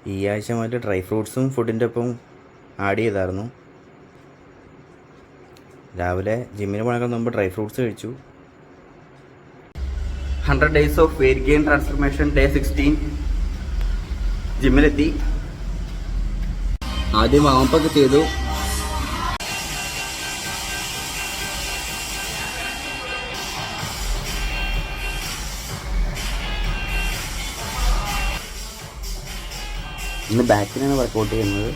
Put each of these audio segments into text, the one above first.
ഈ ആഴ്ച മുതൽ ഡ്രൈ ഫ്രൂട്ട്സും ഫുഡിൻ്റെ ഒപ്പം ആഡ് ചെയ്തായിരുന്നു. രാവിലെ ജിമ്മിന് പോകണേക്കാൾ മുമ്പ് ഡ്രൈ ഫ്രൂട്ട്സ് കഴിച്ചു. 100 days of weight gain transformation day 16. ജിമ്മിലെത്തി. ആദ്യം വാമപ്പൊക്കെ ചെയ്തു. ഇന്ന് ബാക്കിനാണ് വർക്കൗട്ട് ചെയ്യുന്നത്.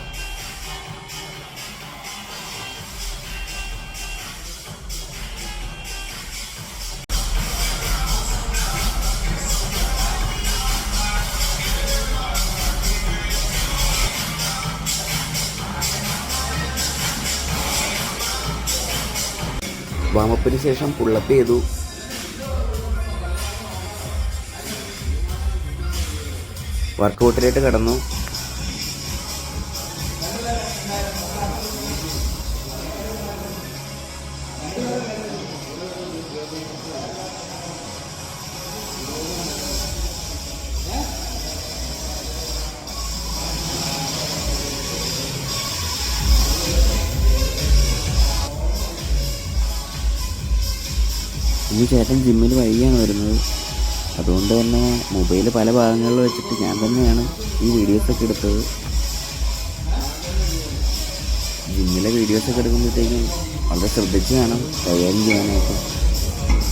വാമപ്പിന് ശേഷം പുള്ളപ്പ് ചെയ്തു. വർക്കൗട്ടിലേക്ക് കടന്നു. ഇനി ചേട്ടൻ ജിമ്മിൽ വൈകിയാണ് വരുന്നത്. അതുകൊണ്ട് തന്നെ മൊബൈൽ പല ഭാഗങ്ങളിൽ വെച്ചിട്ട് ഞാൻ തന്നെയാണ് ഈ വീഡിയോസൊക്കെ എടുത്തത്. ജിമ്മിലെ വീഡിയോസൊക്കെ എടുക്കുമ്പോഴത്തേക്കും വളരെ ശ്രദ്ധിച്ച് വേണം കൈകാര്യം ചെയ്യാനായിട്ട്.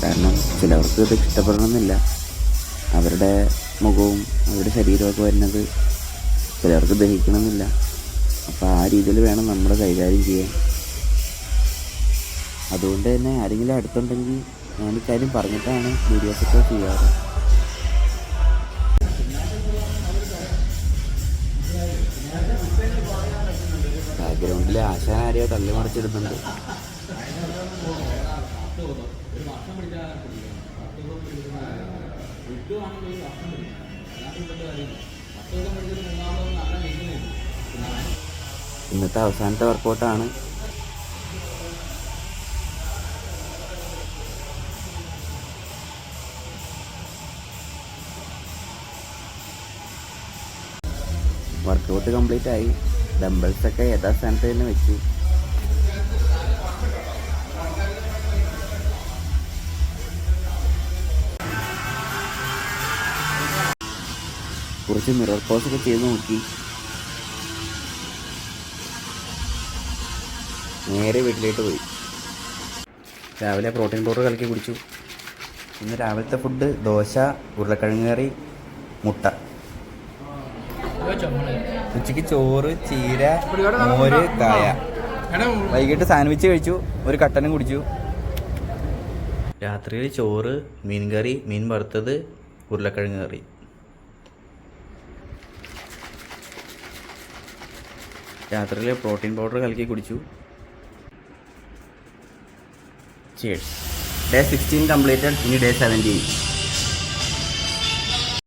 കാരണം ചിലവർക്ക് ഇത് ഇഷ്ടപ്പെടണമെന്നില്ല. അവരുടെ മുഖവും അവരുടെ ശരീരമൊക്കെ വരുന്നത് ചിലവർക്ക് ദഹിക്കണമെന്നില്ല. അപ്പോൾ ആ രീതിയിൽ വേണം നമ്മൾ കൈകാര്യം ചെയ്യാൻ. അതുകൊണ്ട് തന്നെ ആരെങ്കിലും അടുത്തുണ്ടെങ്കിൽ ഞാൻ ഇക്കാര്യം പറഞ്ഞിട്ടാണ് വീഡിയോസൊക്കെ ചെയ്യാറ്. ബാക്ക്ഗ്രൗണ്ടിൽ ആശാൻ ആരെയോ തള്ളി മറിച്ചിടുന്നുണ്ട്. ഇന്നത്തെ അവസാനത്തെ വർക്കൗട്ടാണ്. വർക്കൗട്ട് കംപ്ലീറ്റ് ആയി. ഡംബിൾസൊക്കെ യഥാസ്ഥാനത്ത് തന്നെ വെച്ചു. കുറച്ച് മിറർ പോസൊക്കെ ചെയ്ത് നോക്കി. നേരെ വീട്ടിലേക്ക് പോയി. രാവിലെ പ്രോട്ടീൻ പൗഡർ കലക്കി കുടിച്ചു. ഇന്ന് രാവിലത്തെ ഫുഡ് ദോശ, ഉരുളക്കിഴങ്ങ് കറി, മുട്ട. ഉച്ചയ്ക്ക് ചോറ്, ചീര, മോര്, കായ. വൈകിട്ട് സാൻഡ്വിച്ച് കഴിച്ചു. ഒരു കട്ടനും കുടിച്ചു. രാത്രിയിൽ ചോറ്, മീൻ കറി, മീൻ വറുത്തത്, ഉരുളക്കിഴങ്ങ് കറി. രാത്രിയിൽ പ്രോട്ടീൻ പൗഡർ കലക്കി കുടിച്ചു. Cheers. Day 16 completed. ഇനി day 17.